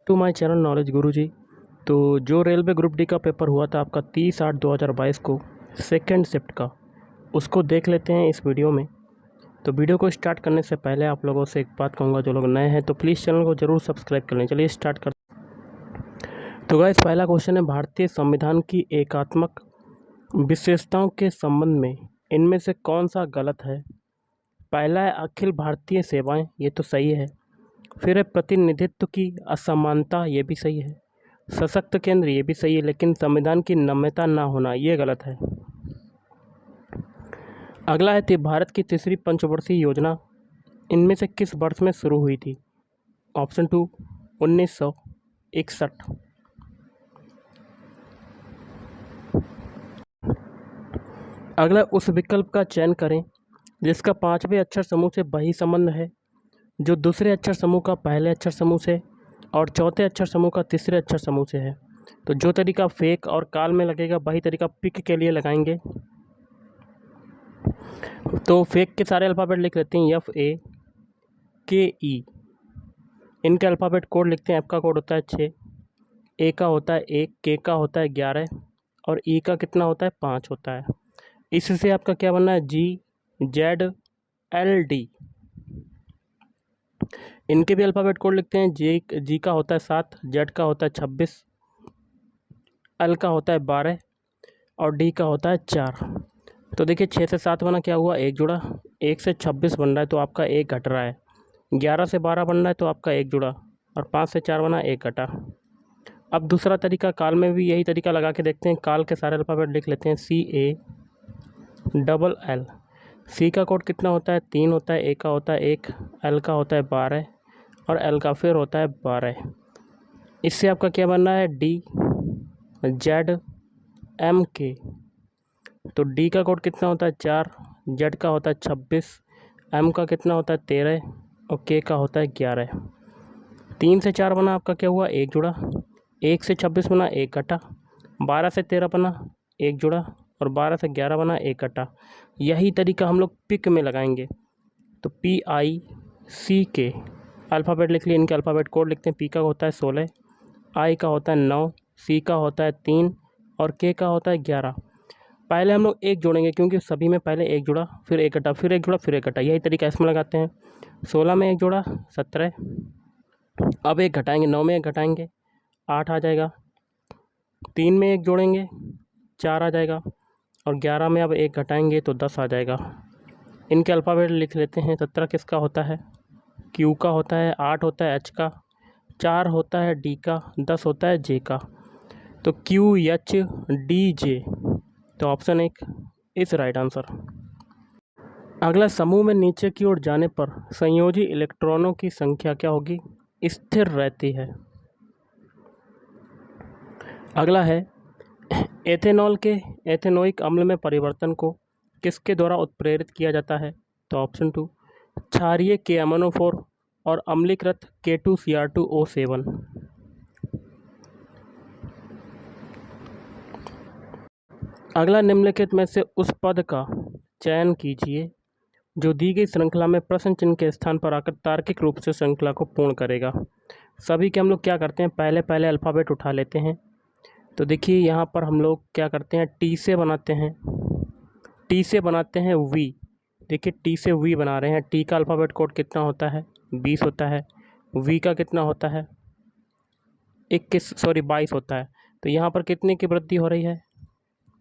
To my channel knowledge गुरुजी। तो जो railway group D का पेपर हुआ था आपका 30/8/2022 को सेकंड शिफ्ट का, उसको देख लेते हैं इस वीडियो में। तो वीडियो को स्टार्ट करने से पहले आप लोगों से एक बात कहूँगा, जो लोग नए हैं तो प्लीज़ चैनल को ज़रूर सब्सक्राइब कर लें। चलिए स्टार्ट कर। तो गाइस, पहला क्वेश्चन है, भारतीय संविधान की एकात्मक विशेषताओं के संबंध में इनमें से कौन सा गलत है? पहला है अखिल भारतीय सेवाएं, ये तो सही है। फिर है प्रतिनिधित्व की असमानता, ये भी सही है। सशक्त केंद्र, ये भी सही है, लेकिन संविधान की नम्यता ना होना, ये गलत है। अगला है भारत की तीसरी पंचवर्षीय योजना इनमें से किस वर्ष में शुरू हुई थी? ऑप्शन 2 1961। अगला, उस विकल्प का चयन करें जिसका पांचवें अक्षर समूह से वही संबंध है जो दूसरे अक्षर समूह का पहले अक्षर समूह से और चौथे अक्षर समूह का तीसरे अक्षर समूह से है। तो जो तरीका फेक और काल में लगेगा वही तरीका पिक के लिए लगाएंगे। तो फेक के सारे अल्फ़ाबेट लिख लेते हैं, FAKE। इनके अल्फ़ाबेट कोड लिखते हैं। एफ का कोड होता है 6, ए का होता है 1, के का होता है 11 और ई का कितना होता है 5 होता है। इससे आपका क्या बनना है, GZLD। इनके भी अल्फ़ाबेट कोड लिखते हैं। जी का होता है 7, जेड का होता है 26, एल का होता है 12 और डी का होता है 4। तो देखिए 6 से 7 बना, क्या हुआ, एक जुड़ा। 1 से 26 बन रहा है तो आपका एक घट रहा है। 11 से 12 बन रहा है तो आपका एक जुड़ा और 5 से 4 बना, एक घटा। अब दूसरा तरीका, काल में भी यही तरीका लगा के देखते हैं। काल के सारे अल्फ़ाबेट लिख लेते हैं, CALL। सी का कोड कितना होता है, 3 होता है, ए का होता है 1, एल का होता है 12 और एल का फिर होता है 12। इससे आपका क्या बनना है, DZMK। तो डी का कोड कितना होता है 4, जेड का होता है 26, एम का कितना होता है 13 और के का होता है 11। 3 से 4 बना, आपका क्या हुआ, एक जुड़ा। 1 से 26 बना, एक घटा। 12 से 13 बना, एक जुड़ा और 12 से 11 बना, एक घटा। यही तरीका हम लोग पिक में लगाएंगे। तो PICK अल्फ़ाबेट लिख लिए। इनके अल्फ़ाबेट कोड लिखते हैं। पी का होता है 16, आई का होता है 9, सी का होता है 3 और के का होता है 11। पहले हम लोग एक जोड़ेंगे क्योंकि सभी में पहले एक जुड़ा, फिर एक घटा, फिर एक जुड़ा, फिर एक घटा। यही तरीका इसमें लगाते हैं। 16 में एक जोड़ा 17, अब एक घटाएंगे, 9 में एक घटाएंगे 8 आ जाएगा। 3 में एक जोड़ेंगे 4 आ जाएगा और 11 में अब एक घटाएंगे तो 10 आ जाएगा। इनके अल्फ़ाबेट लिख लेते हैं। 17 किसका होता है, क्यू का होता है, 8 होता है एच का, 4 होता है डी का, 10 होता है जे का। तो QHDJ, तो ऑप्शन 1 इज राइट आंसर। अगला, समूह में नीचे की ओर जाने पर संयोजी इलेक्ट्रॉनों की संख्या क्या होगी, स्थिर रहती है। अगला है, एथेनॉल के एथेनोइक अम्ल में परिवर्तन को किसके द्वारा उत्प्रेरित किया जाता है? तो ऑप्शन 2 क्षारीय KMnO4 और अम्लीकृत K2Cr2O7। अगला, निम्नलिखित में से उस पद का चयन कीजिए जो दी गई श्रृंखला में प्रश्न चिन्ह के स्थान पर आकर तार्किक रूप से श्रृंखला को पूर्ण करेगा। सभी के हम लोग क्या करते हैं, पहले अल्फ़ाबेट उठा लेते हैं। तो देखिए यहाँ पर हम लोग क्या करते हैं, टी से बनाते हैं, वी। देखिए टी से वी बना रहे हैं। टी का अल्फ़ाबेट कोड कितना होता है, 20 होता है। वी का कितना होता है, 22 होता है। तो यहाँ पर कितने की वृद्धि हो रही है,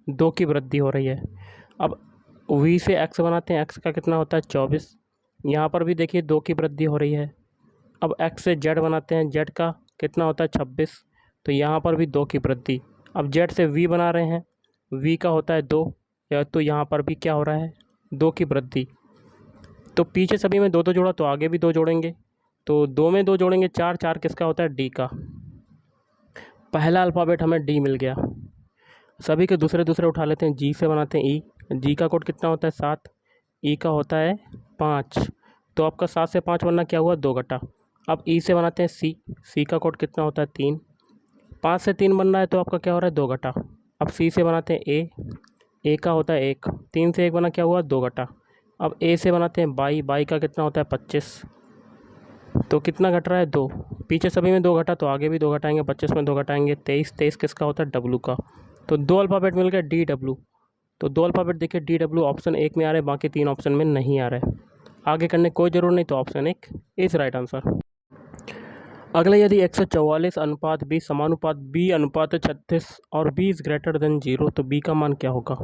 2 की वृद्धि हो रही है। अब वी से एक्स बनाते हैं। एक्स का कितना होता है 24। यहाँ पर भी देखिए 2 की वृद्धि हो रही है। अब एक्स से जेड बनाते हैं। जेड का कितना होता है 26। तो यहाँ पर भी 2 की वृद्धि। अब जेड से वी बना रहे हैं। वी का होता है 2, तो यहाँ पर भी क्या हो रहा है, 2 की वृद्धि। तो पीछे सभी में 2 2 जोड़ा तो आगे भी 2 जोड़ेंगे। तो 2 में 2 जोड़ेंगे 4, 4 किसका होता है, डी का। पहला अल्फ़ाबेट हमें डी मिल गया। सभी के दूसरे उठा लेते हैं। जी से बनाते हैं ई। जी का कोड कितना होता है 7, ई का होता है 5। तो आपका 7 से 5 बनना, क्या हुआ, 2 घटा। अब ई से बनाते हैं सी। सी का कोड कितना होता है 3। 5 से 3 बन रहा है तो आपका क्या हो रहा है, 2 घटा। अब सी से बनाते हैं ए का होता है 1। 3 से 1 बना, क्या हुआ, 2 घटा। अब ए से बनाते हैं बाई। बाई का कितना होता है 25। तो कितना घट रहा है 2, पीछे सभी में 2 घटा तो आगे भी 2 घटाएंगे, 25 में 2 घटाएंगे 23, 23 किसका होता है W का। तो 2 अल्फ़ाबेट मिल गए DW। तो 2 अल्फ़ाबेट देखिए DW ऑप्शन 1 में आ रहे हैं, बाकी 3 ऑप्शन में नहीं आ रहे। आगे करने की कोई ज़रूरत नहीं, तो ऑप्शन 1 इज़ राइट आंसर। अगला, यदि 144 अनुपात B समानुपात B अनुपात 36 और B इज़ ग्रेटर देन 0 तो B का मान क्या होगा।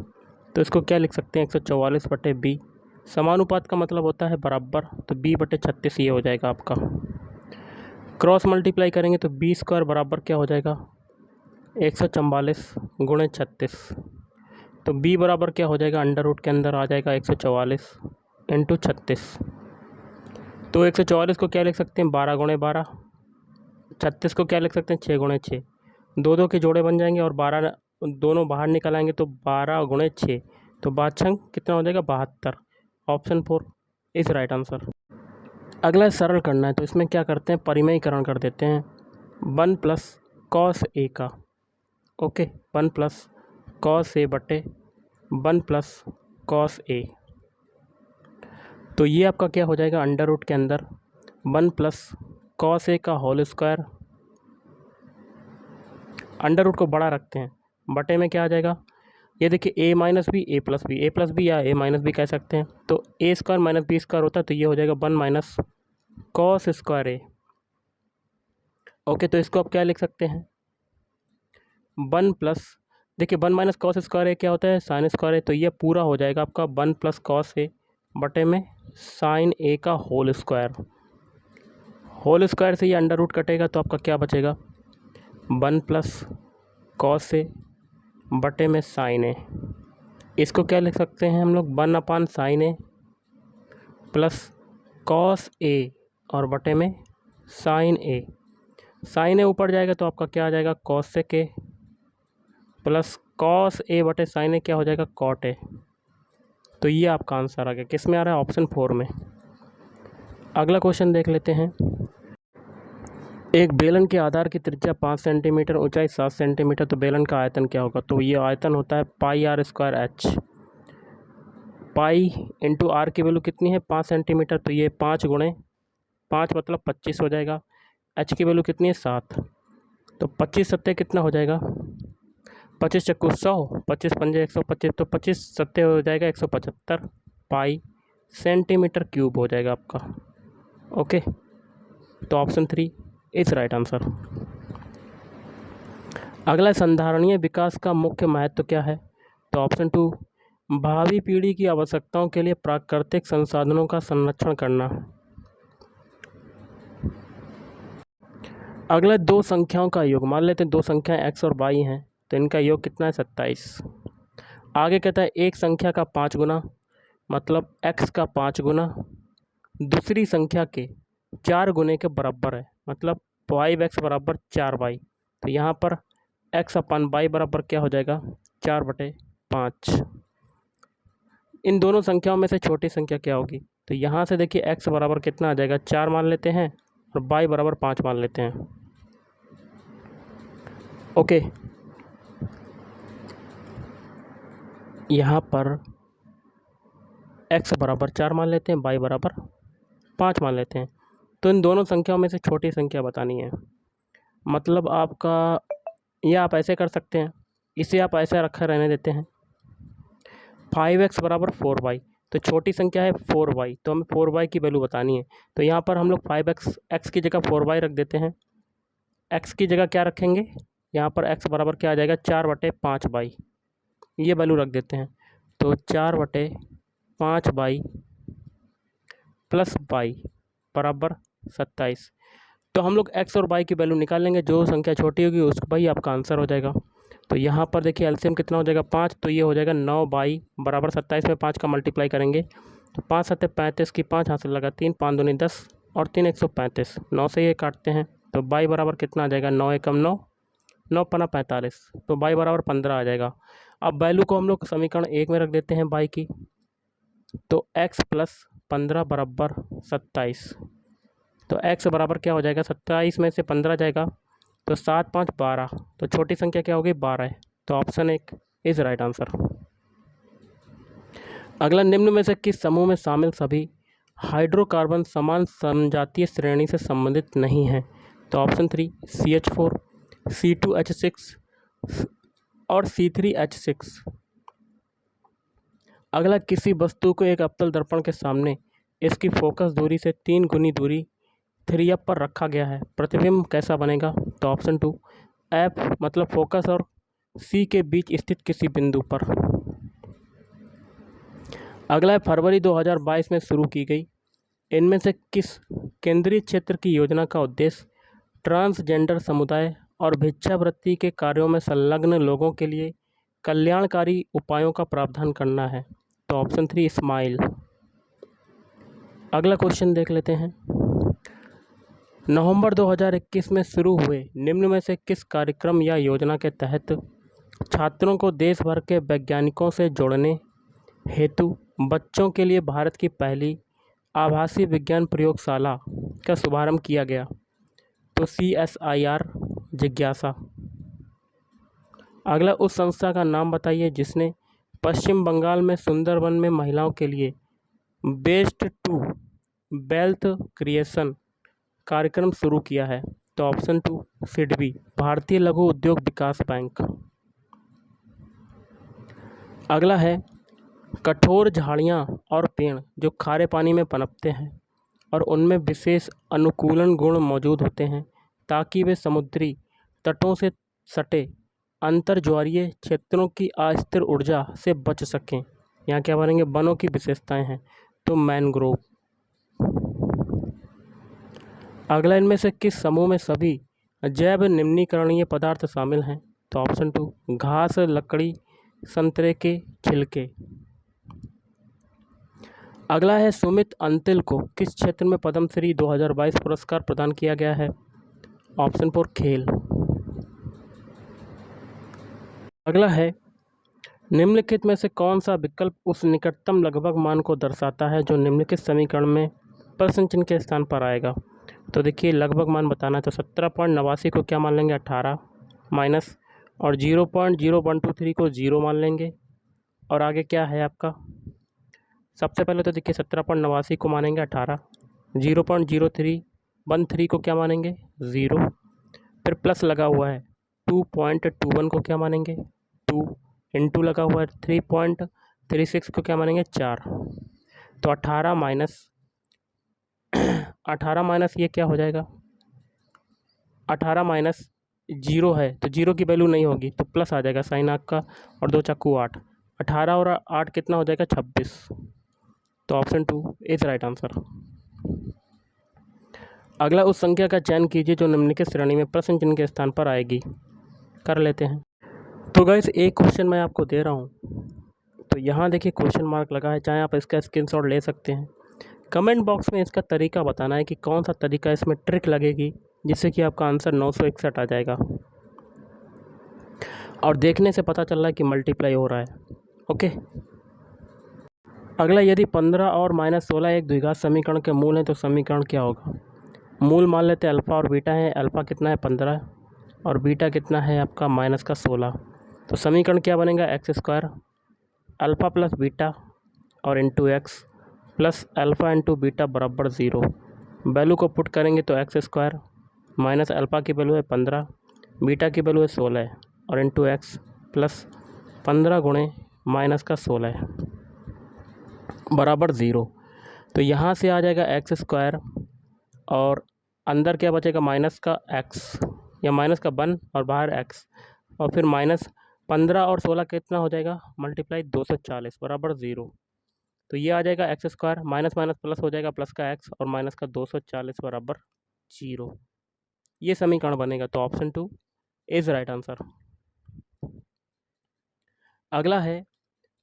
तो इसको क्या लिख सकते हैं, 144/B। समानुपात का मतलब होता है बराबर, तो B/36 ये हो जाएगा आपका। क्रॉस मल्टीप्लाई करेंगे तो B² बराबर क्या हो जाएगा, 144 × 36। तो B बराबर क्या हो जाएगा, अंडर रूट के अंदर आ जाएगा 144 × 36। तो 144 को क्या लिख सकते हैं, 12 × 12। 36 को क्या लिख सकते हैं, 6 × 6। 2 के जोड़े बन जाएंगे और 12 दोनों बाहर निकल आएंगे, तो 12 × 6, तो 5 कितना हो जाएगा, 72। Option 4 is right answer. अगला सरल करना है, तो इसमें क्या करते हैं, परिमेयीकरण कर देते हैं 1 + cos A का। ओके, 1 + cos A बटे 1 + cos A। तो ये आपका क्या हो जाएगा, अंडर रूट के अंदर 1 + cos A का होल स्क्वायर। अंडर रूट को बड़ा रखते हैं, बटे में क्या आ जाएगा, ये देखिए A - B A + B, A + B या A - B कह सकते हैं। तो A² - B² होता है, तो ये हो जाएगा 1 - cos स्क्वायर A। ओके, तो इसको आप क्या लिख सकते हैं, 1 + देखिए 1 - cos स्क्वायर A क्या होता है, sin स्क्वायर A। तो ये पूरा हो जाएगा आपका 1 + cos A बटे में sin A का होल स्क्वायर। होल स्क्वायर से ये अंडर रूट कटेगा, तो आपका क्या बचेगा, 1 + cos A बटे में sin A। इसको क्या लिख सकते हैं हम लोग, 1/sin A plus cos A और बटे में sin A। sin A ऊपर जाएगा तो आपका क्या आ जाएगा, cosec A plus cos A बटे sin A क्या हो जाएगा, cot A। तो ये आपका आंसर आ गया, किस में आ रहा है, ऑप्शन 4 में। अगला क्वेश्चन देख लेते हैं। एक बेलन के आधार की त्रिज्या 5 सेंटीमीटर, ऊंचाई 7 सेंटीमीटर, तो बेलन का आयतन क्या होगा। तो ये आयतन होता है πr²h। पाई इंटू आर की वैल्यू कितनी है, 5 सेंटीमीटर, तो ये 5 × 5 मतलब 25 हो जाएगा। h की वैल्यू कितनी है, 7, तो 25 सत्ते कितना हो जाएगा, 25 चक्कू 100, 25 पंजे 125, तो 25 सत्ते हो जाएगा 175 पाई सेंटीमीटर क्यूब हो जाएगा आपका। ओके, तो ऑप्शन 3 इज़ राइट आंसर। अगला, संधारणीय विकास का मुख्य महत्व क्या है। तो ऑप्शन 2, भावी पीढ़ी की आवश्यकताओं के लिए प्राकृतिक संसाधनों का संरक्षण करना। अगला, 2 संख्याओं का योग, मान लेते हैं 2 संख्याएं x और y हैं, तो इनका योग कितना है, 27। आगे कहता है एक संख्या का 5 गुना, मतलब x का 5 गुना दूसरी संख्या के 4 गुने के बराबर है, मतलब 5x बराबर 4y। तो यहाँ पर x/y बराबर क्या हो जाएगा, 4/5। इन दोनों संख्याओं में से छोटी संख्या क्या होगी। तो यहाँ से देखिए x बराबर कितना आ जाएगा, 4 मान लेते हैं और y बराबर 5 मान लेते हैं। ओके, यहाँ पर x बराबर 4 मान लेते हैं, y बराबर 5 मान लेते हैं। तो इन दोनों संख्याओं में से छोटी संख्या बतानी है। मतलब आपका ये आप ऐसे कर सकते हैं, इसे आप ऐसा रखा रहने देते हैं, 5x बराबर 4y, तो छोटी संख्या है 4y, तो हमें 4y की वैल्यू बतानी है। तो यहाँ पर हम लोग 5x x की जगह 4y रख देते हैं। x की जगह क्या रखेंगे, यहाँ पर x बराबर क्या आ जाएगा, 4/5y, ये वैल्यू रख देते हैं। तो 4/5y प्लस y बराबर 27। तो हम लोग x और y की वैल्यू निकाल लेंगे, जो संख्या छोटी होगी उसका ही आपका आंसर हो जाएगा। तो यहाँ पर देखिए एलसीएम कितना हो जाएगा, 5, तो ये हो जाएगा 9y बराबर 27 में 5 का मल्टीप्लाई करेंगे तो 5 7 35 की 5 हाथ से लगा 3, 5 दूनी 10 और 3 135, 9 से ये काटते हैं तो y बराबर कितना आ जाएगा, 9 एकम 9, 9 पना 45, तो y बराबर 15 आ जाएगा। अब वैल्यू को हम लोग समीकरण 1 में रख देते हैं y की, तो x + 15 बराबर 27। तो x बराबर क्या हो जाएगा, 27 में से 15 जाएगा तो 7 5 12, तो छोटी संख्या क्या होगी, 12 है। तो ऑप्शन 1 इज़ राइट आंसर। अगला, निम्न में से किस समूह में शामिल सभी हाइड्रोकार्बन समान समजातीय श्रेणी से संबंधित नहीं है। तो ऑप्शन 3 CH4, C2H6 और C3H6। अगला, किसी वस्तु को एक अवतल दर्पण के सामने इसकी फोकस दूरी से 3 गुनी दूरी 3f पर रखा गया है, प्रतिबिंब कैसा बनेगा? तो ऑप्शन 2 f मतलब फोकस और C के बीच स्थित किसी बिंदु पर। अगला है, फरवरी 2022 में शुरू की गई इनमें से किस केंद्रीय क्षेत्र की योजना का उद्देश्य ट्रांसजेंडर समुदाय और भिक्षावृत्ति के कार्यों में संलग्न लोगों के लिए कल्याणकारी उपायों का प्रावधान करना है? तो ऑप्शन 3 स्माइल। अगला क्वेश्चन देख लेते हैं। नवंबर 2021 में शुरू हुए निम्न में से किस कार्यक्रम या योजना के तहत छात्रों को देश भर के वैज्ञानिकों से जोड़ने हेतु बच्चों के लिए भारत की पहली आभासी विज्ञान प्रयोगशाला का शुभारंभ किया गया? तो CSIR जिज्ञासा। अगला, उस संस्था का नाम बताइए जिसने पश्चिम बंगाल में सुंदरबन में महिलाओं के लिए बेस्ट टू वेल्थ क्रिएशन कार्यक्रम शुरू किया है? तो ऑप्शन 2 सिडबी, भारतीय लघु उद्योग विकास बैंक। अगला है, कठोर झाड़ियाँ और पेड़ जो खारे पानी में पनपते हैं और उनमें विशेष अनुकूलन गुण मौजूद होते हैं ताकि वे समुद्री तटों से सटे अंतर्ज्वारीय क्षेत्रों की अस्थिर ऊर्जा से बच सकें। यहाँ क्या बनेंगे? वनों की विशेषताएं हैं। तो मैनग्रोव। अगला, इनमें से किस समूह में सभी जैव निम्नीकरणीय पदार्थ शामिल हैं? तो ऑप्शन 2 घास, लकड़ी, संतरे के छिलके। अगला है, सुमित अंतिल को किस क्षेत्र में पद्मश्री 2022 पुरस्कार प्रदान किया गया है? ऑप्शन 4 खेल। अगला है, निम्नलिखित में से कौन सा विकल्प उस निकटतम लगभग मान को दर्शाता है जो निम्नलिखित समीकरण में प्रश्न चिन्ह के स्थान पर आएगा? तो देखिए, लगभग मान बताना है तो 17.89 को क्या मान लेंगे? 18 माइनस, और 0.0123 को 0 मान लेंगे। और आगे क्या है आपका? सबसे पहले तो देखिए 17.89 को मानेंगे 18, 0.0313 को क्या मानेंगे? 0, फिर प्लस लगा हुआ है 2.21 को क्या मानेंगे? 2, इंटू लगा हुआ है 3.36 को क्या मानेंगे? 4। तो 18 माइनस ये क्या हो जाएगा? 18 माइनस 0 है तो 0 की वैल्यू नहीं होगी तो प्लस आ जाएगा साइन आग का, और 2 चाकू 8, 18 और 8 कितना हो जाएगा? 26। तो ऑप्शन 2 इज राइट आंसर। अगला, उस संख्या का चयन कीजिए जो निम्नलिखित श्रेणी में प्रश्न चिन्ह के स्थान पर आएगी। कर लेते हैं। तो गाइस, एक क्वेश्चन मैं आपको दे रहा हूँ, तो यहाँ देखिए क्वेश्चन मार्क लगा है, चाहे आप इसका स्क्रीनशॉट ले सकते हैं। कमेंट बॉक्स में इसका तरीका बताना है कि कौन सा तरीका इसमें ट्रिक लगेगी जिससे कि आपका आंसर 961 आ जाएगा। और देखने से पता चल रहा है कि मल्टीप्लाई हो रहा है। ओके। अगला, यदि 15 और -16 एक द्विघात समीकरण के मूल हैं तो समीकरण क्या होगा? मूल मान लेते हैं अल्फ़ा और बीटा है। अल्फ़ा कितना है? 15, और बीटा कितना है आपका? -16। तो समीकरण क्या बनेगा? x² अल्फ़ा प्लस बीटा और into x plus alpha into beta बराबर 0। वैल्यू को पुट करेंगे तो x² माइनस अल्फ़ा की वैल्यू है 15, बीटा की वैल्यू है 16 और इंटू एक्स प्लस 15 गुणे -16 बराबर 0। तो यहाँ से आ जाएगा x² और अंदर क्या बचेगा? माइनस का x या माइनस का 1 और बाहर x, और फिर -15 और 16 कितना हो जाएगा? मल्टीप्लाई 240 बराबर 0। तो ये आ जाएगा x² माइनस माइनस प्लस हो जाएगा, प्लस का x और माइनस का 240 बराबर 0। ये समीकरण बनेगा। तो ऑप्शन 2 इज राइट आंसर। अगला है,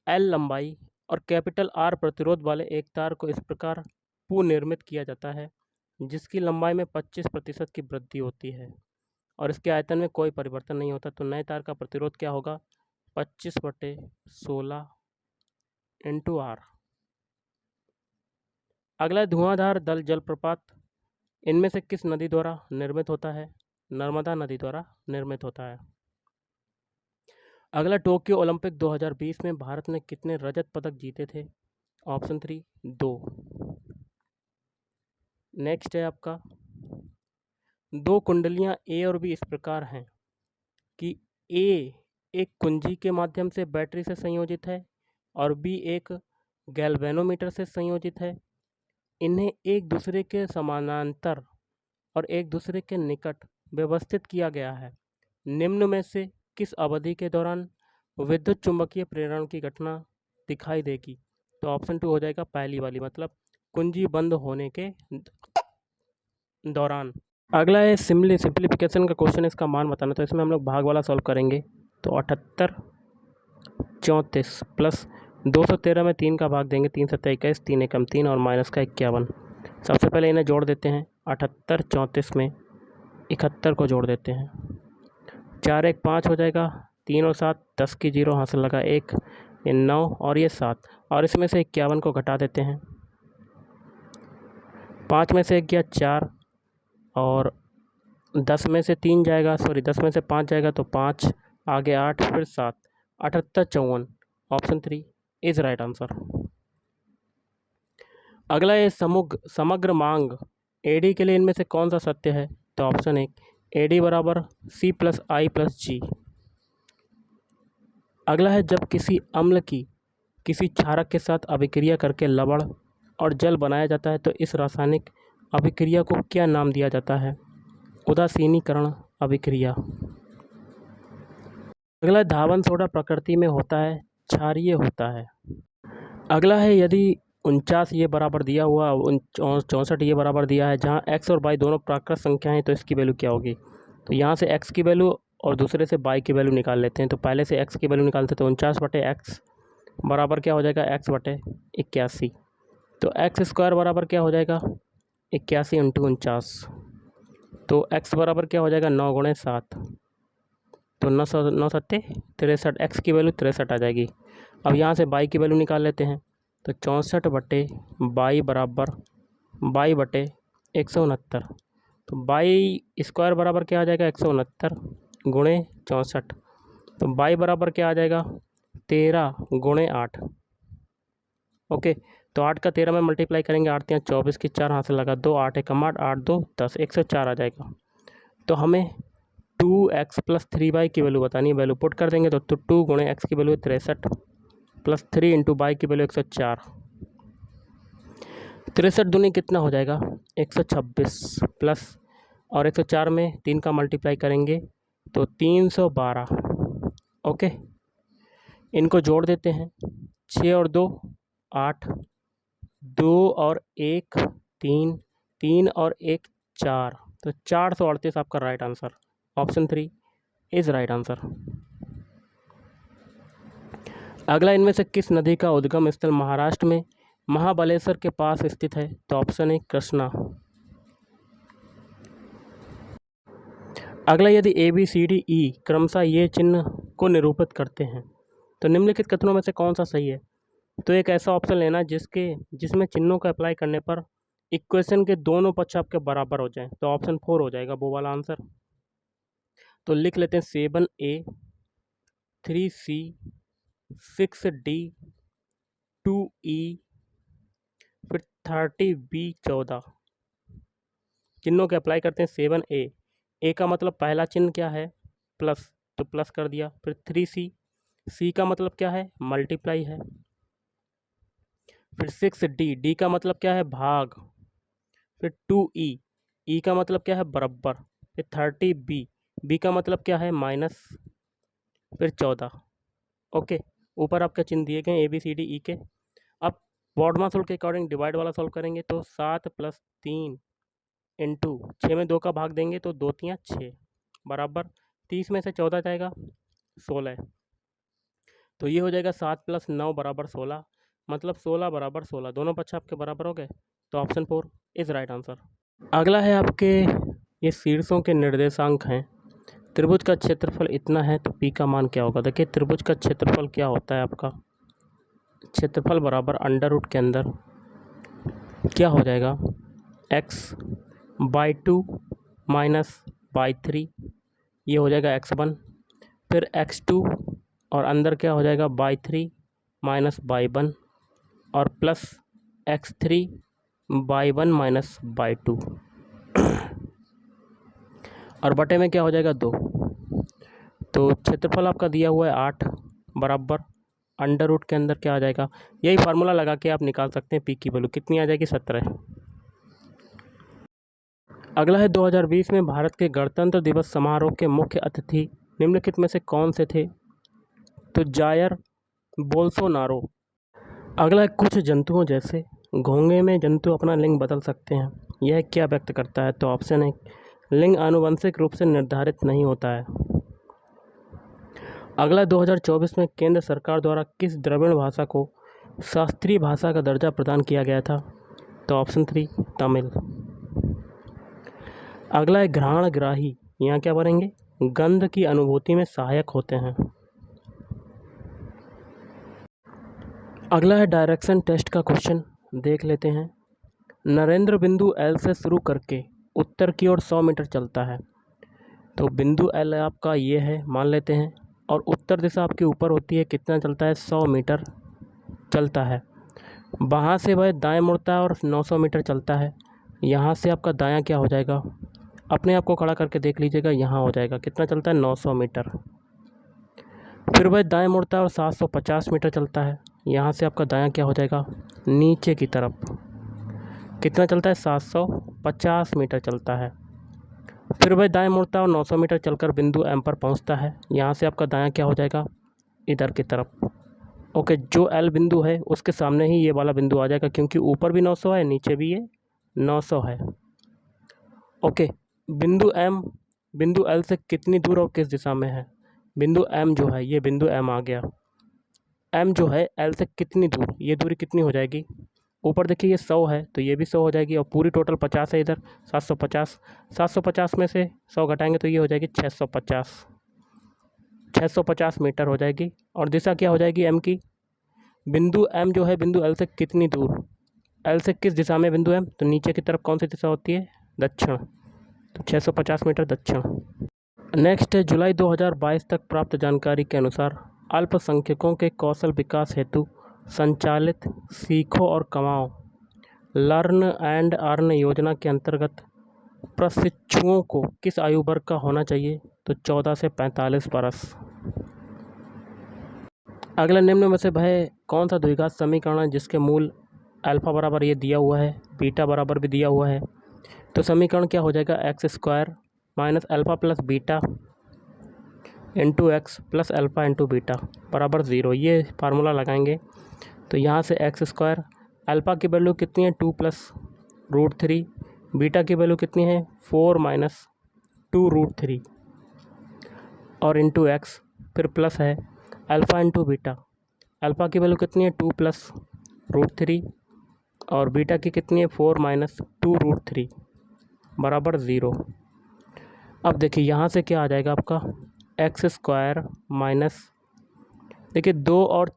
L लंबाई और कैपिटल R प्रतिरोध वाले एक तार को इस प्रकार पुनर्निर्मित किया जाता है जिसकी लंबाई में 25% की वृद्धि होती है और इसके आयतन में कोई परिवर्तन नहीं होता। तो नए तार का प्रतिरोध क्या होगा? 25/16 इंटू R। अगला, धुआंधार दल जलप्रपात इनमें से किस नदी द्वारा निर्मित होता है? नर्मदा नदी द्वारा निर्मित होता है। अगला, टोक्यो ओलंपिक 2020 में भारत ने कितने रजत पदक जीते थे? ऑप्शन 3 2। नेक्स्ट है आपका, दो कुंडलियाँ ए और बी इस प्रकार हैं कि ए एक कुंजी के माध्यम से बैटरी से संयोजित है और बी एक गैल्वेनोमीटर से संयोजित है। इन्हें एक दूसरे के समानांतर और एक दूसरे के निकट व्यवस्थित किया गया है। निम्न में से किस अवधि के दौरान विद्युत चुंबकीय प्रेरण की घटना दिखाई देगी? तो ऑप्शन 2 हो जाएगा पहली वाली, मतलब कुंजी बंद होने के दौरान। अगला है सिंप्लीफिकेशन का क्वेश्चन, इसका मान बताना। तो इसमें हम लोग भाग वाला सॉल्व करेंगे। तो 78 34 प्लस 213 में 3 का भाग देंगे, 3 7 21, 3 एकम 3 और माइनस का 51। सबसे पहले इन्हें जोड़ देते हैं। 78 34 में 71 को जोड़ देते हैं। 4 1 5 हो जाएगा, 3 और 7 10 की 0 हासिल लगा 1, ये 9 और ये 7, और इसमें से 51 को घटा देते हैं। 5 में से 1 गया 4 और 10 में से 3 जाएगा, 10 में से 5 जाएगा तो 5, आगे 8 फिर 7, 78 54। Option 3 is right answer. अगला है समग्र मांग एडी के लिए इनमें से कौन सा सत्य है? तो ऑप्शन 1 एडी बराबर सी प्लस आई प्लस जी। अगला है जब किसी अम्ल की किसी क्षारक के साथ अभिक्रिया करके लवण और जल बनाया जाता है तो इस रासायनिक अभिक्रिया को क्या नाम दिया जाता है? उदासीनीकरण अभिक्रिया। अगला धावन सोडा प्रकृति में होता है, क्षारीय होता है। अगला है यदि 49 ये बराबर दिया हुआ, 64 ये बराबर दिया है, जहाँ x और y दोनों प्राकृत संख्याएं हैं, तो इसकी वैल्यू क्या होगी? तो यहाँ से x की वैल्यू और दूसरे से y की वैल्यू निकाल लेते हैं। तो पहले से x की वैल्यू निकालते हैं, तो 49/x बराबर क्या हो जाएगा? x/81। तो x स्क्वायर बराबर क्या हो जाएगा? 81 × 49। तो x बराबर क्या हो जाएगा? 9 × 7, तो 9 7 63, x की वैल्यू 63 आ जाएगी। अब यहाँ से y की वैल्यू निकाल लेते हैं। तो 64/22 बराबर 22/169। तो y स्क्वायर बराबर क्या आ जाएगा? 169 × 64। तो y बराबर क्या आ जाएगा? 13 × 8। ओके, तो 8 का 13 में मल्टीप्लाई करेंगे, 8 3 24 की 4 हाथ से लगा 2, 8 एकम 8, 8 2 10, 104 आ जाएगा। तो हमें 2x + 3y की वैल्यू बतानी है। वैल्यू पुट कर देंगे तो 2 × x की वैल्यू 63 प्लस 3 × y की वैल्यू 104। 63 दूनी कितना हो जाएगा? 126 प्लस, और 104 में 3 का मल्टीप्लाई करेंगे तो 312। ओके, इनको जोड़ देते हैं। 6 और 2 8, 2 और 1 3, 3 और 1 4, तो 438 आपका right answer. Option 3 is right answer. अगला इनमें से किस नदी का उद्गम स्थल महाराष्ट्र में महाबलेश्वर के पास स्थित है? तो ऑप्शन 1 कृष्णा। अगला यदि ABCDE क्रमशः ये चिन्ह को निरूपित करते हैं तो निम्नलिखित कथनों में से कौन सा सही है? तो एक ऐसा ऑप्शन लेना जिसमें चिन्हों का अप्लाई करने पर इक्वेशन के दोनों पक्ष आपके बराबर हो जाएं। तो ऑप्शन 4 हो जाएगा वो वाला आंसर। तो लिख लेते हैं 7A 3C 6D 2E फिर 30B 14। चिन्हों के अप्लाई करते हैं। 7A, ए का मतलब पहला चिन्ह क्या है? प्लस, तो प्लस कर दिया। फिर 3C, सी का मतलब क्या है? मल्टीप्लाई है। फिर 6D, डी का मतलब क्या है? भाग। फिर 2E, ई का मतलब क्या है? बराबर। फिर 30B, बी का मतलब क्या है? माइनस। फिर 14। ओके, ऊपर आपके चिन्ह दिए गए ABCDE के। अब बॉडमास रूल के अकॉर्डिंग डिवाइड वाला सॉल्व करेंगे। तो 7 + 3 इंटू 6 में 2 का भाग देंगे तो 2 3 6 बराबर 30 में से 14 जाएगा 16। तो ये हो जाएगा 7 + 9 = 16, मतलब 16 = 16, दोनों पक्ष आपके बराबर हो गए। तो ऑप्शन 4 इज राइट आंसर। अगला है आपके ये शीर्षों के निर्देशांक हैं। त्रिभुज का क्षेत्रफल इतना है तो पी का मान क्या होगा? देखिए त्रिभुज का क्षेत्रफल क्या होता है आपका? क्षेत्रफल बराबर अंडर रूट के अंदर क्या हो जाएगा? x/2 -/3, ये हो जाएगा x1। फिर x2 और अंदर क्या हो जाएगा? y3 - y1 और plus x3 by 1 minus by 2 और बटे में क्या हो जाएगा 2। तो क्षेत्रफल आपका दिया हुआ है 8 बराबर अंडर रूट के अंदर क्या आ जाएगा, यही फार्मूला लगा के आप निकाल सकते हैं पी की वैल्यू कितनी आ जाएगी 17। अगला है 2020 में भारत के गणतंत्र दिवस समारोह के मुख्य अतिथि निम्नलिखित में से कौन से थे। तो जायर बोल्सोनारो। अगला है कुछ जंतुओं जैसे घोंगे में जंतु अपना लिंग बदल सकते हैं, यह क्या व्यक्त करता है। तो ऑप्शन है लिंग आनुवंशिक रूप से निर्धारित नहीं होता है। अगला 2024 में केंद्र सरकार द्वारा किस द्रविड़ भाषा को शास्त्रीय भाषा का दर्जा प्रदान किया गया था। तो ऑप्शन 3 तमिल। अगला है घ्राणग्राही, यहाँ क्या बनेंगे, गंध की अनुभूति में सहायक होते हैं। अगला है डायरेक्शन टेस्ट का क्वेश्चन, देख लेते हैं। नरेंद्र बिंदु एल से शुरू करके उत्तर की ओर 100 मीटर चलता है। तो बिंदु एल आपका ये है मान लेते हैं, और उत्तर दिशा आपके ऊपर होती है, कितना चलता है 100 मीटर चलता है। वहाँ से वह दाएं मुड़ता है और 900 मीटर चलता है। यहाँ से आपका दायां क्या हो जाएगा, अपने आप को खड़ा करके देख लीजिएगा, यहाँ हो जाएगा, कितना चलता है 900 मीटर। फिर वह दाएं मुड़ता है और 750 मीटर चलता है। यहाँ से आपका दायां क्या हो जाएगा, नीचे की तरफ, कितना चलता है 750 मीटर चलता है। फिर वह दाएं मुड़ता है और 900 मीटर चलकर बिंदु एम पर पहुँचता है। यहाँ से आपका दायां क्या हो जाएगा, इधर की तरफ। ओके, जो एल बिंदु है उसके सामने ही ये वाला बिंदु आ जाएगा, क्योंकि ऊपर भी 900 है, नीचे भी ये 900 है। ओके, बिंदु एम बिंदु एल से कितनी दूर और किस दिशा में है। बिंदु एम जो है, ये बिंदु एम आ गया, एम जो है एल से कितनी दूर, ये दूरी कितनी हो जाएगी, ऊपर देखिए ये 100 है तो ये भी 100 हो जाएगी, और पूरी टोटल 50 है, इधर 750 में से 100 घटाएंगे तो ये हो जाएगी 650 मीटर हो जाएगी। और दिशा क्या हो जाएगी एम की, बिंदु एम जो है बिंदु एल से कितनी दूर, एल से किस दिशा में बिंदु एम, तो नीचे की तरफ कौन सी दिशा होती है, दक्षिण, तो 650 मीटर दक्षिण। नेक्स्ट है जुलाई 2022 तक प्राप्त जानकारी के अनुसार अल्पसंख्यकों के कौशल विकास हेतु संचालित सीखो और कमाओ लर्न एंड अर्न योजना के अंतर्गत प्रशिक्षुओं को किस आयु वर्ग का होना चाहिए। तो 14 से 45 वर्ष। अगला निम्न में से वह कौन सा द्विघात समीकरण है जिसके मूल अल्फा बराबर ये दिया हुआ है, बीटा बराबर भी दिया हुआ है। तो समीकरण क्या हो जाएगा, x² minus alpha plus beta into x plus alpha into beta बराबर 0। ये फार्मूला लगाएंगे तो यहाँ से x², अल्फ़ा की वैल्यू कितनी है 2 प्लस √3, बीटा की वैल्यू कितनी है 4 माइनस 2√3 और इंटू एक्स, फिर प्लस है अल्फ़ा इंटू बीटा, अल्फ़ा की वैल्यू कितनी है 2 प्लस √3 और बीटा की कितनी है 4 माइनस 2√3 बराबर 0। अब देखिए यहाँ से क्या आ जाएगा आपका x² माइनस, देखिए 2 और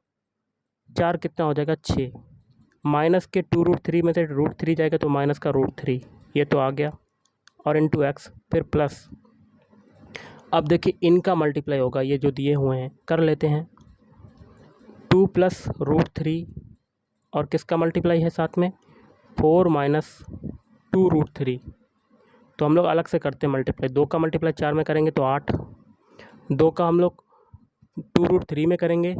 4 कितना हो जाएगा 6, माइनस के 2√3 में से √3 जाएगा तो माइनस का √3, ये तो आ गया, और इंटू एक्स, फिर प्लस। अब देखिए इनका मल्टीप्लाई होगा, ये जो दिए हुए हैं कर लेते हैं, 2 प्लस √3 और किसका मल्टीप्लाई है साथ में 4 माइनस 2√3, तो हम लोग अलग से करते हैं मल्टीप्लाई, 2 का मल्टीप्लाई 4 में करेंगे तो 8, 2 का हम लोग 2√3 में करेंगे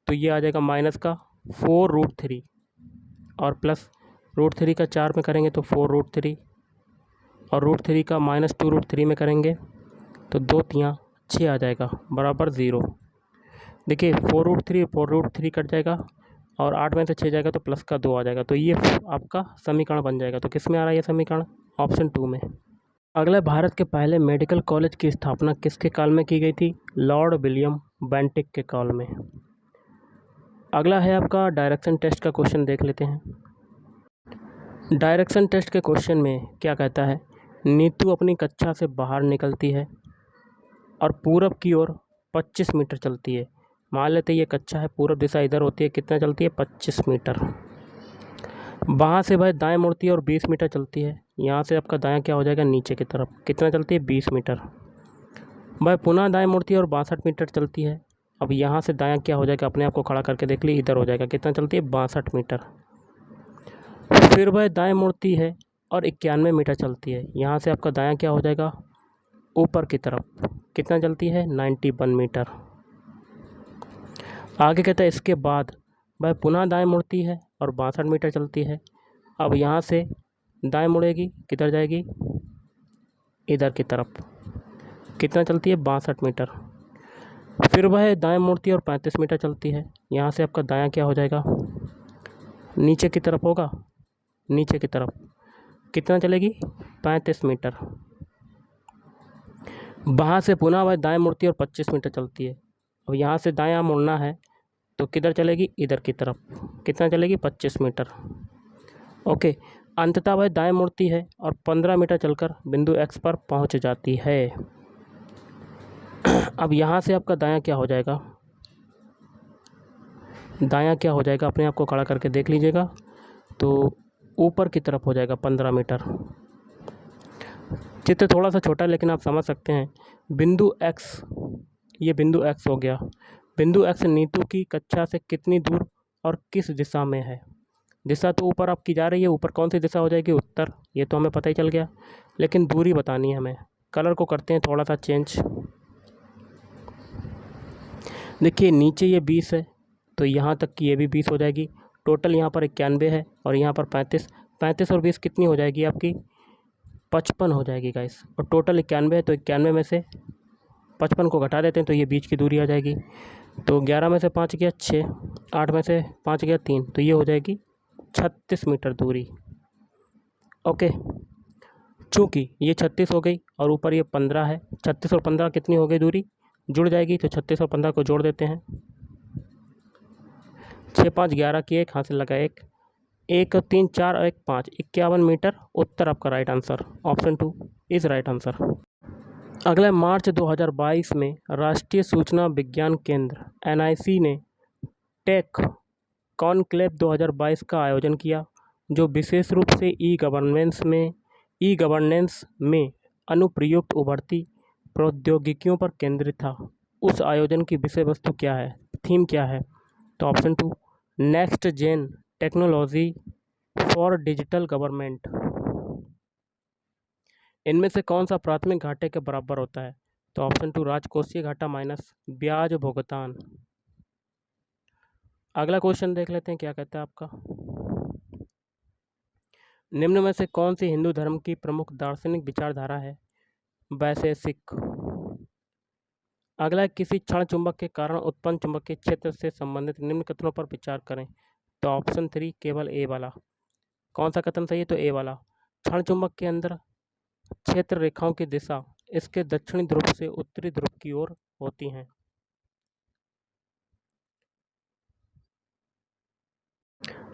तो ये आ जाएगा माइनस का 4√3 और प्लस √3 का 4 में करेंगे तो 4√3 और √3 का माइनस 2√3 में करेंगे तो 2 3 6 आ जाएगा बराबर 0। देखिए 4√3 कट जाएगा और 8 में से 6 जाएगा तो प्लस का 2 आ जाएगा, तो ये आपका समीकरण बन जाएगा। तो किस में आ रहा है ये समीकरण, ऑप्शन 2 में। अगला, भारत के पहले मेडिकल कॉलेज की स्थापना किसके काल में की गई थी, लॉर्ड विलियम बेंटिक के काल में। अगला है आपका डायरेक्शन टेस्ट का क्वेश्चन, देख लेते हैं। डायरेक्शन टेस्ट के क्वेश्चन में क्या कहता है, नीतू अपनी कक्षा से बाहर निकलती है और पूरब की ओर 25 मीटर चलती है। मान लेते हैं ये कक्षा है, पूरब दिशा इधर होती है, कितना चलती है 25 मीटर। वहाँ से वह दाएं मुड़ती है और 20 मीटर चलती है। यहाँ से आपका दायां क्या हो जाएगा, नीचे की तरफ, कितना चलती है 20 मीटर। वह पुनः दाएं मुड़ती है और 62 मीटर चलती है। अब यहाँ से दायां क्या हो जाएगा, अपने आप को खड़ा करके देख ली, इधर हो जाएगा, कितना चलती है 62 मीटर। फिर वह दाएं मुड़ती है और 91 मीटर चलती है। यहाँ से आपका दायां क्या हो जाएगा, ऊपर की तरफ। कितना चलती है, 91 मीटर। आगे कहता है इसके बाद वह पुनः दाएं मुड़ती है और 62 मीटर चलती है। अब यहाँ से दाएं मुड़ेगी, किधर जाएगी, इधर की तरफ। कितना चलती है, 62 मीटर। फिर वह दाएं मुड़ती है और 35 मीटर चलती है। यहाँ से आपका दायां क्या हो जाएगा, नीचे की तरफ होगा, नीचे की तरफ। कितना चलेगी, 35 मीटर। वहाँ से पुनः वह दाएं मुड़ती है और 25 मीटर चलती है। अब यहाँ से दायां मुड़ना है तो किधर चलेगी, इधर की तरफ। कितना चलेगी, 25 मीटर। ओके, अंततः वह दाएं मुड़ती है और 15 मीटर चलकर बिंदु एक्स पर पहुँच जाती है। अब यहाँ से आपका दायां क्या हो जाएगा, दायां क्या हो जाएगा, अपने आप को खड़ा करके देख लीजिएगा। तो ऊपर की तरफ हो जाएगा 15 मीटर। चित्र थोड़ा सा छोटा है लेकिन आप समझ सकते हैं। बिंदु एक्स, ये बिंदु एक्स हो गया। बिंदु एक्स नीतू की कक्षा से कितनी दूर और किस दिशा में है। दिशा तो ऊपर आपकी जा रही है, ऊपर कौन सी दिशा हो जाएगी, उत्तर। ये तो हमें पता ही चल गया, लेकिन दूरी बतानी है हमें। कलर को करते हैं थोड़ा सा चेंज। देखिए नीचे ये 20 है तो यहाँ तक की ये भी 20 हो जाएगी। टोटल यहाँ पर 91 है और यहाँ पर 35। 35 और 20 कितनी हो जाएगी आपकी, 55 हो जाएगी गाइस। और टोटल 91 है तो 91 में से 55 को घटा देते हैं तो ये बीच की दूरी आ जाएगी। तो 11 में से 5 गया 6, 8 में से 5 गया 3, तो ये हो जाएगी 36 मीटर दूरी। ओके, चूँकि ये 36 हो गई और ऊपर ये 15 है, 36 और 15 कितनी हो गई दूरी, जुड़ जाएगी। तो 36 और 15 को जोड़ देते हैं, 6 5 11 की 1 हासिल लगा 1, 1 और 3 4 और 1 5, 51 मीटर। उत्तर आपका right answer, option 2 is right answer. अगला मार्च 2022 में राष्ट्रीय सूचना विज्ञान केंद्र NIC ने टेक कॉनक्लेव 2022 का आयोजन किया, जो विशेष रूप से ई गवर्नेंस में अनुप्रयुक्त उभरती प्रौद्योगिकियों पर केंद्रित था। उस आयोजन की विषय वस्तु क्या है, थीम क्या है। तो option 2 next gen technology for digital government. इनमें से कौन सा प्राथमिक घाटे के बराबर होता है। तो ऑप्शन 2 राजकोषीय घाटा माइनस ब्याज भुगतान। अगला क्वेश्चन देख लेते हैं क्या कहता है आपका। निम्न में से कौन सी हिंदू धर्म की प्रमुख दार्शनिक विचारधारा है, वैशेषिक। अगला किसी क्षण चुंबक के कारण उत्पन्न चुंबकीय क्षेत्र से संबंधित निम्न कथनों पर विचार करें। तो ऑप्शन 3 केवल ए वाला। कौन सा कथन सही है, तो ए वाला। क्षण चुंबक के अंदर क्षेत्र रेखाओं की दिशा इसके दक्षिणी ध्रुव से उत्तरी ध्रुव की ओर होती हैं।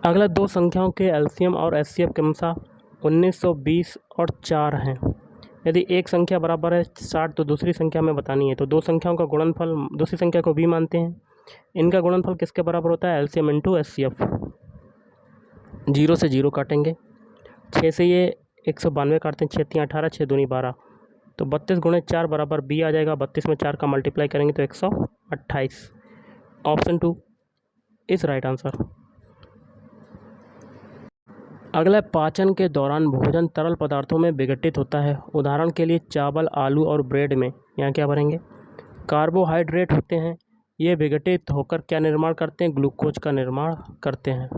अगला दो संख्याओं के एलसीएम और एचसीएफ क्रमशः 1920 और 4 हैं। यदि एक संख्या बराबर है 60 तो दूसरी संख्या में बतानी है। तो दो संख्याओं का गुणनफल, दूसरी संख्या को भी मानते हैं, इनका गुणनफल किसके बराबर होता है, एलसीएम इंटू एचसीएफ। 0 से 0 काटेंगे, 6 से ये 192 काटते हैं, 6 3 18, 6 दूनी 12, तो 32 गुणे 4 बराबर बी आ जाएगा। 32 में 4 का मल्टीप्लाई करेंगे तो 128। Option 2 is right answer. अगला पाचन के दौरान भोजन तरल पदार्थों में विघटित होता है। उदाहरण के लिए चावल, आलू और ब्रेड में यहाँ क्या भरेंगे, कार्बोहाइड्रेट होते हैं। ये विघटित होकर क्या निर्माण करते हैं, ग्लूकोज का निर्माण करते हैं।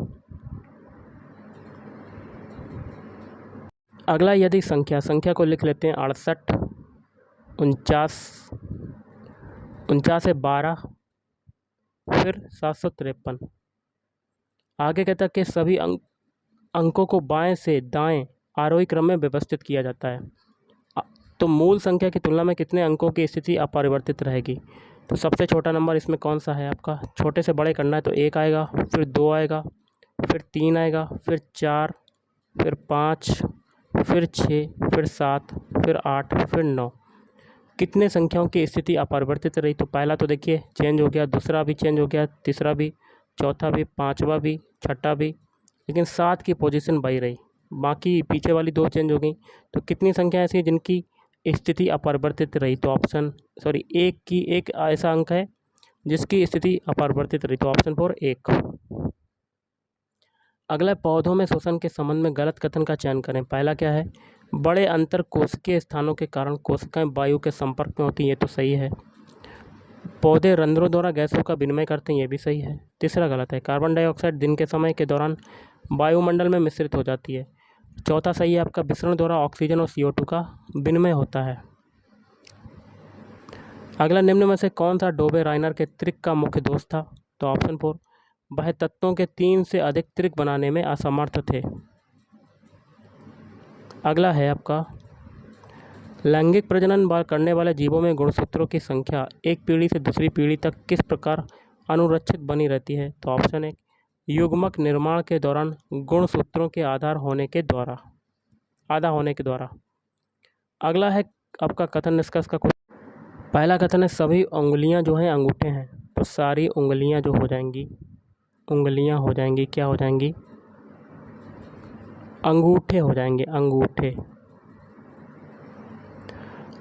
अगला यदि संख्या को लिख लेते हैं 68, 49 है 12, फिर 753। आगे कहता है कि सभी अंकों को बाएं से दाएं आरोही क्रम में व्यवस्थित किया जाता है। तो मूल संख्या की तुलना में कितने अंकों की स्थिति अपरिवर्तित रहेगी। तो सबसे छोटा नंबर इसमें कौन सा है आपका, छोटे से बड़े करना है तो 1 आएगा, फिर 2 आएगा, फिर 3 आएगा, फिर 4, फिर 5, फिर 6, फिर 7, फिर 8, फिर 9। कितने संख्याओं की स्थिति अपरिवर्तित रही। तो पहला तो देखिए चेंज हो गया, दूसरा भी चेंज हो गया, तीसरा भी, चौथा भी, पाँचवा भी, छठा भी, लेकिन 7 की पोजीशन वही रही, बाकी पीछे वाली 2 चेंज हो गई। तो कितनी संख्या ऐसी है जिनकी स्थिति अपरिवर्तित रही। तो एक ऐसा अंक है जिसकी स्थिति अपरिवर्तित रही। तो ऑप्शन 4 1। अगला, पौधों में श्वसन के संबंध में गलत कथन का चयन करें। पहला क्या है, बड़े अंतर कोशिकीय स्थानों के कारण कोशिकाएं वायु के संपर्क में होती हैं, ये तो सही है। पौधे रंध्रों द्वारा गैसों का विनिमय करते हैं, ये भी सही है। तीसरा गलत है, कार्बन डाइऑक्साइड दिन के समय के दौरान वायुमंडल में मिश्रित हो जाती है। चौथा सही है आपका, विसरण द्वारा ऑक्सीजन और CO2 का विनिमय होता है। अगला, निम्न में से कौन सा डोबे राइनर के त्रिक का मुख्य दोष था? तो ऑप्शन 4, वह तत्वों के 3 से अधिक त्रिक बनाने में असमर्थ थे। अगला है आपका, लैंगिक प्रजनन करने वाले जीवों में गुणसूत्रों की संख्या एक पीढ़ी से दूसरी पीढ़ी तक किस प्रकार अनुरक्षित बनी रहती है? तो ऑप्शन 1, युग्मक निर्माण के दौरान गुणसूत्रों के आधा होने के द्वारा। अगला है आपका कथन निष्कर्ष का कुछ। पहला कथन है, सभी उंगलियां जो हैं अंगूठे हैं, तो सारी उंगलियां जो हो जाएंगी, उंगलियां हो जाएंगी, क्या हो जाएंगी? अंगूठे हो जाएंगे, अंगूठे।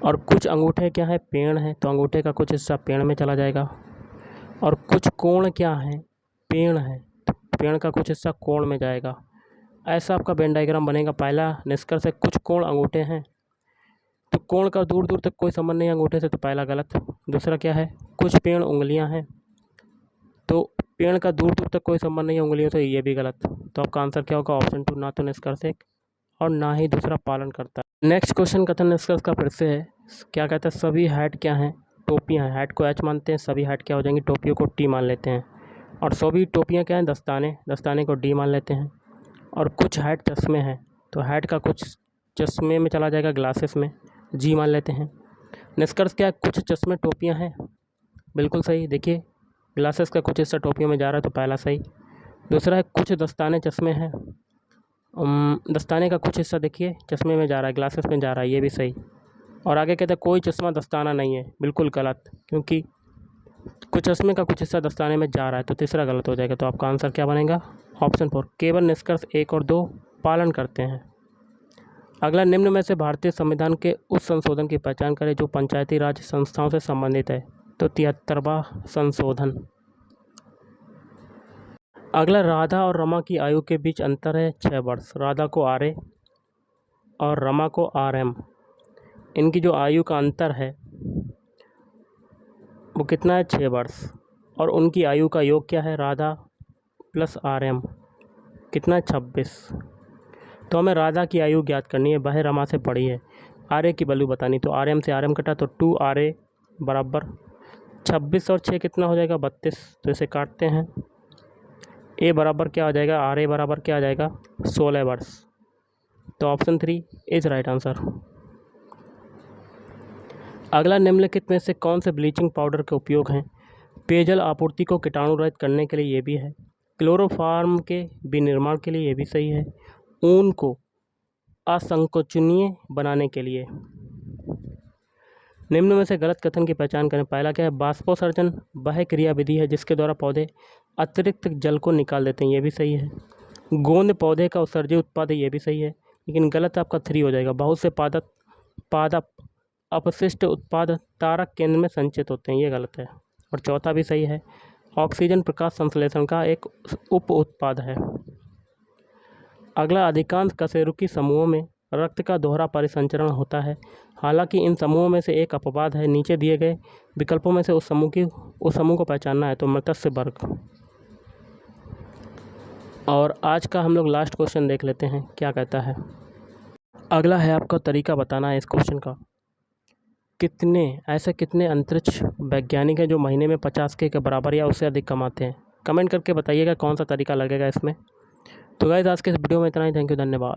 और कुछ अंगूठे क्या है? पेड़ हैं, तो अंगूठे का कुछ हिस्सा पेड़ में चला जाएगा। और कुछ कोण क्या है? पेड़ है, तो पेड़ का कुछ हिस्सा कोण में जाएगा। ऐसा आपका वेन डायग्राम बनेगा। पहला निष्कर्ष है, कुछ कोण अंगूठे हैं, तो कोण का दूर दूर तक कोई संबंध नहीं अंगूठे से, तो पहला गलत। दूसरा क्या है, कुछ पेड़ उंगलियां हैं, तो पेड़ का दूर दूर तक कोई संबंध नहीं उंगलियों से, ये भी गलत। तो आपका आंसर क्या होगा? ऑप्शन 2, ना तो निष्कर्ष 1 और ना ही दूसरा पालन करता है। नेक्स्ट क्वेश्चन कथन निष्कर्ष का फिर से है, क्या कहता है, सभी हैट क्या हैं? टोपियां हैं। हैट को H मानते हैं, सभी हैट क्या हो जाएंगी? टोपियों को T मान लेते हैं। और सभी टोपियां क्या हैं? दस्ताने, दस्ताने को D मान लेते हैं। और कुछ हैट चश्मे हैं, तो हैट का कुछ चश्मे में चला जाएगा, ग्लासेस में, G मान लेते हैं। निष्कर्ष क्या है, कुछ चश्मे टोपियां हैं, बिल्कुल सही। देखिए, ग्लासेस का कुछ हिस्सा टोपियों में जा रहा है, तो पहला सही। दूसरा है, कुछ दस्ताने चश्मे हैं, दस्ताने का कुछ हिस्सा देखिए चश्मे में जा रहा है, ग्लासेस में जा रहा है, ये भी सही। और आगे कहते हैं, कोई चश्मा दस्ताना नहीं है, बिल्कुल गलत, क्योंकि कुछ चश्मे का कुछ हिस्सा दस्ताने में जा रहा है, तो तीसरा गलत हो जाएगा। तो आपका आंसर क्या बनेगा? ऑप्शन 4, केवल निष्कर्ष 1 और 2 पालन करते हैं। अगला, निम्न में से भारतीय संविधान के उस संशोधन की पहचान करें जो पंचायती राज संस्थाओं से संबंधित है। तो 73वां संशोधन। अगला, राधा और रमा की आयु के बीच अंतर है 6 वर्ष। राधा को RA और रमा को RM। इनकी जो आयु का अंतर है वो कितना है? 6 वर्ष। और उनकी आयु का योग क्या है? राधा प्लस RM कितना है? 26। तो हमें राधा की आयु ज्ञात करनी है, वह रमा से बड़ी है। RA की वैल्यू बतानी, तो RM से RM कटा, तो 2RA बराबर 26 और 6 कितना हो जाएगा? 32। तो इसे काटते हैं। A बराबर क्या आ जाएगा? RA बराबर क्या आ जाएगा? 16 वर्ष। तो ऑप्शन 3 इज राइट आंसर। अगला, निम्नलिखित में से कौन से ब्लीचिंग पाउडर के उपयोग हैं? पेयजल आपूर्ति को कीटाणु रहित करने के लिए, ये भी है। क्लोरोफार्म के विनिर्माण के लिए, ये भी सही है। ऊन को असंकोचनीय बनाने के लिए। निम्न में से गलत कथन की पहचान करें। पहला क्या है? बाष्पोत्सर्जन वह क्रियाविधि है जिसके द्वारा पौधे अतिरिक्त जल को निकाल देते हैं, ये भी सही है। गोंद पौधे का उत्सर्जित उत्पाद है, ये भी सही है। लेकिन गलत आपका 3 हो जाएगा। बहुत से पादप अपशिष्ट उत्पाद तारक केंद्र में संचित होते हैं, ये गलत है। और चौथा भी सही है, ऑक्सीजन प्रकाश संश्लेषण का एक उप उत्पाद है। अगला, अधिकांश कशेरुकी समूहों में रक्त का दोहरा परिसंचरण होता है। हालांकि इन समूहों में से एक अपवाद है। नीचे दिए गए विकल्पों में से उस समूह को पहचानना है, तो मत्स्य वर्ग। और आज का हम लोग लास्ट क्वेश्चन देख लेते हैं, क्या कहता है। अगला है आपका तरीका बताना है इस क्वेश्चन का। कितने अंतरिक्ष वैज्ञानिक हैं जो महीने में 50K के बराबर या उससे अधिक कमाते हैं? कमेंट करके बताइएगा कौन सा तरीका लगेगा इसमें। तो गाइस, आज के इस वीडियो में इतना ही। थैंक यू, धन्यवाद।